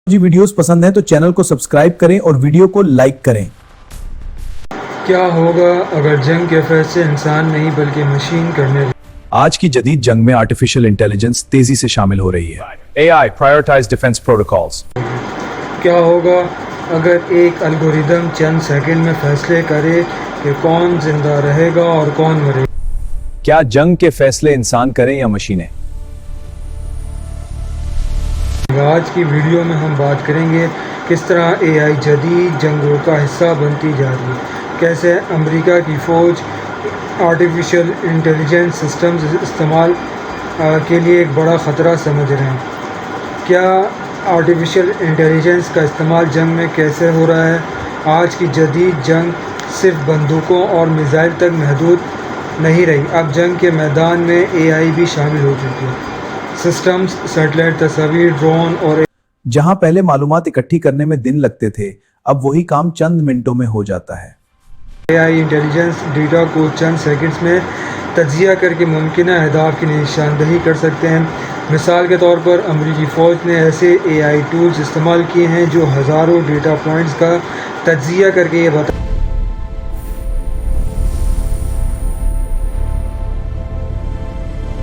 जी videos पसंद है तो चैनल को सब्सक्राइब करें और वीडियो को लाइक करें। क्या होगा अगर जंग के फैसले इंसान नहीं बल्कि मशीन करने लगे? आज की जदीद जंग में आर्टिफिशियल इंटेलिजेंस तेजी से शामिल हो रही है। AI prioritise defence protocols. क्या होगा अगर एक एल्गोरिदम चंद सेकंड में फैसले करे कि कौन जिंदा रहेगा और कौन मरेगा? क्या जंग के फैसले इंसान करें या मशीनें? आज की वीडियो में हम बात करेंगे किस तरह AI जदीद जंगों का हिस्सा बनती जा रही है, कैसे अमेरिका की फ़ौज आर्टिफिशियल इंटेलिजेंस सिस्टम्स इस्तेमाल के लिए एक बड़ा ख़तरा समझ रहे हैं। क्या आर्टिफिशियल इंटेलिजेंस का इस्तेमाल जंग में कैसे हो रहा है? आज की जदीद जंग सिर्फ बंदूकों और मिसाइल तक महदूद नहीं रही, अब जंग के मैदान में AI भी शामिल हो चुकी है। सिस्टम्स, सैटेलाइट तस्वीर, ड्रोन और जहां पहले मालूमात इकट्ठी करने में दिन लगते थे, अब वही काम चंद मिनटों में हो जाता है। AI इंटेलिजेंस डेटा को चंद सेकंड्स में तज्जिया करके मुमकिन अहदाफ की निशानदही कर सकते हैं। मिसाल के तौर पर अमेरिकी फ़ौज ने ऐसे AI टूल्स इस्तेमाल किए हैं जो हज़ारों डेटा पॉइंट्स का तज्जिया करके ये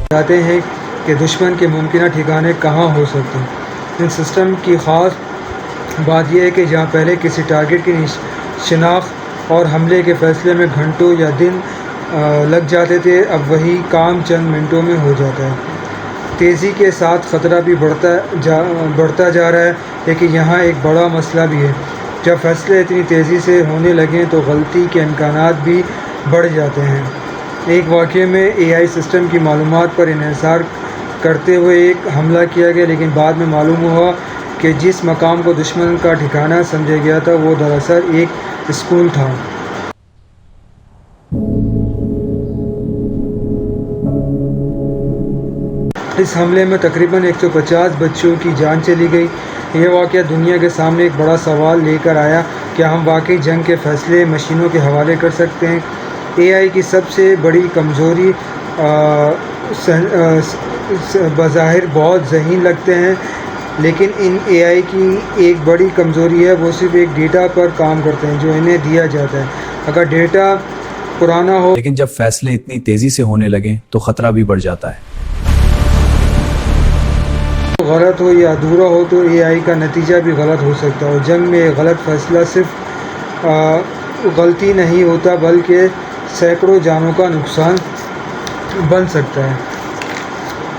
बताते हैं कि दुश्मन के मुमकिन ठिकाने कहाँ हो सकते हैं। इन सिस्टम की ख़ास बात यह है कि जहाँ पहले किसी टारगेट की शिनाख्त और हमले के फ़ैसले में घंटों या दिन लग जाते थे, अब वही काम चंद मिनटों में हो जाता है। तेज़ी के साथ ख़तरा भी बढ़ता जा रहा है, लेकिन यहाँ एक बड़ा मसला भी है। जब फैसले इतनी तेज़ी से होने लगें तो गलती के इम्कानात भी बढ़ जाते हैं। एक वाक़ये में AI सिस्टम की मालूमात पर इन्हिसार करते हुए एक हमला किया गया, लेकिन बाद में मालूम हुआ कि जिस मकाम को दुश्मन का ठिकाना समझा गया था वो दरअसल एक स्कूल था। इस हमले में तकरीबन 150 बच्चों की जान चली गई। यह वाक़या दुनिया के सामने एक बड़ा सवाल लेकर आया, क्या हम वाकई जंग के फ़ैसले मशीनों के हवाले कर सकते हैं? AI की सबसे बड़ी कमज़ोरी बज़ाहिर बहुत ज़हीन लगते हैं, लेकिन इन AI की एक बड़ी कमज़ोरी है, वो सिर्फ एक डेटा पर काम करते हैं जो इन्हें दिया जाता है। अगर डेटा पुराना हो, लेकिन जब फैसले इतनी तेजी से होने लगे तो खतरा भी बढ़ जाता है। गलत हो या अधूरा हो तो AI का नतीजा भी गलत हो सकता है। और जंग में एक गलत फैसला सिर्फ गलती नहीं होता बल्कि सैकड़ों जानों का नुकसान बन सकता है।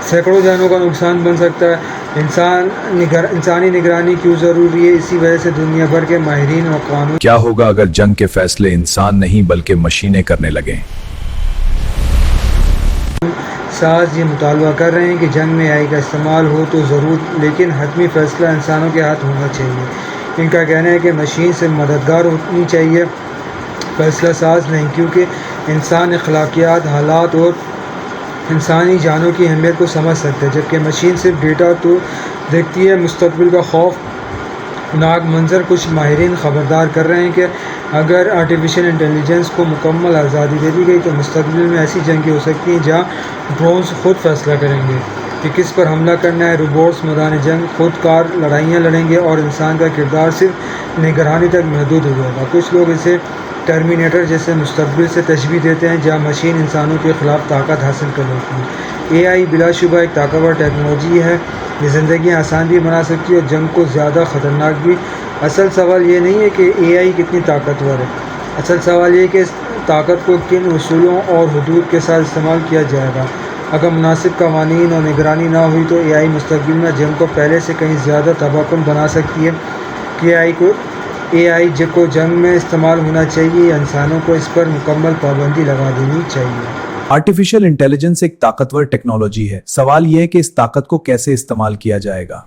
सैकड़ों जानों का नुकसान बन सकता है। इंसानी निगरानी क्यों ज़रूरी है? इसी वजह से दुनिया भर के माहिरीन और कानून क्या होगा अगर जंग के फैसले इंसान नहीं बल्कि मशीनें करने लगें? साज ये मुतालबा कर रहे हैं कि जंग में AI का इस्तेमाल हो तो ज़रूर, लेकिन हतमी फ़ैसला इंसानों के हाथ होना चाहिए। इनका कहना है कि मशीन से मददगार होनी चाहिए, फ़ैसला साज नहीं, क्योंकि इंसान अखलाकियात, हालात और इंसानी जानों की अहमियत को समझ सकते हैं, जबकि मशीन सिर्फ डेटा तो देखती है। मुस्तकबिल का खौफनाक मंजर। कुछ माहिरीन ख़बरदार कर रहे हैं कि अगर आर्टिफिशियल इंटेलिजेंस को मुकम्मल आज़ादी दे दी गई तो मुस्तकबिल में ऐसी जंगें हो सकती हैं जहाँ ड्रोन्स खुद फैसला करेंगे कि किस पर हमला करना है। रोबोट्स मैदान जंग खुदकार लड़ाइयाँ लड़ेंगे और इंसान का किरदार सिर्फ निगरानी तक महदूद हो जाएगा। कुछ लोग इसे टर्मिनेटर जैसे मुस्तकबिल से तशबीह देते हैं जहाँ मशीन इंसानों के ख़िलाफ़ ताकत हासिल कर लेती है। AI बिलाशुबा एक ताकतवर टेक्नोलॉजी है, ये ज़िंदगी आसान भी बना सकती है और जंग को ज़्यादा ख़तरनाक भी। असल सवाल ये नहीं है कि AI कितनी ताकतवर है, असल सवाल ये है कि इस ताकत को किन उसूलों और हदूद के साथ इस्तेमाल किया जाएगा। अगर मुनासिब कवानीन और निगरानी ना हुई तो AI मुस्तकबिल में जंग को पहले से कहीं ज़्यादा तबाहकुन बना सकती है। कि AI को जंग में इस्तेमाल होना चाहिए या इंसानों को इस पर मुकम्मल पाबंदी लगा देनी चाहिए? आर्टिफिशियल इंटेलिजेंस एक ताकतवर टेक्नोलॉजी है, सवाल यह है कि इस ताकत को कैसे इस्तेमाल किया जाएगा।